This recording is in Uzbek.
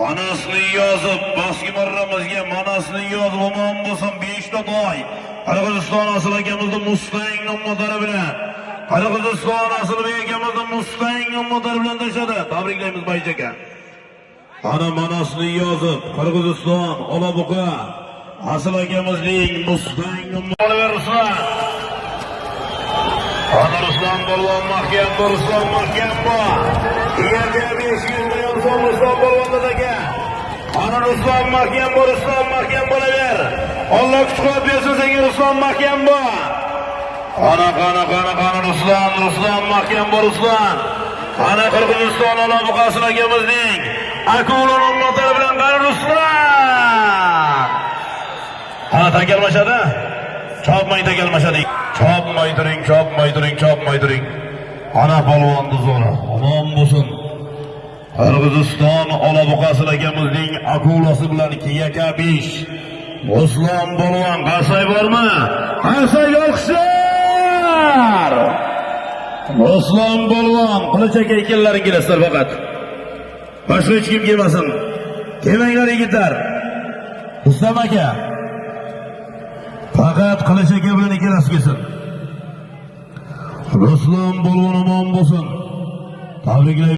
Manasni yozib, boski marramizga manasni yozib omon bo'lsin 5 ta to'y. Qirg'iziston asl akamizning Mustang nomlari bilan. Qirg'iziston asl akamizning Mustang nomlari bilan tashadi. Tabriklaymiz Baych aka. Ana manasni yozib, Qirg'iziston Olabuqa asl akamizning Mustang nomlari Ruslan. Ana Ruslan Polvon mahkam, Ruslan mahkam bu. Yerga 500 million so'm Ruslan Polvondan aka. Ana Ruslan mahkam bu, Ruslan mahkam bo'laver. Alloh kuch-quvvat bersin senga Ruslan mahkam bu. Ana Ruslan mahkam bu Ruslan. Ana Qirg'iziston Olabuqasi akamizning Akula nomlari bilan qani Ruslan. Ana takalmashadi. Chopmay takalmashadi. Chopmay turing. Ana polvonni zo'ri. Omon bo'lsin. Qirg'iziston Olabuqasi akamizning Akulasi bilan Kiyaka 5. Ruslan polvon qarsay bormi? Qarsay olqishlar. Ruslan polvon qilich aka ikkinlaring kelasizlar faqat. Boshqa hech kim kelmasin. Kelmanglar yigitlar. Rustam aka. Faqat qilich aka bilan ikkalasi kelsin. Ruslan polvon omon bo'lsin. Tabriklayman.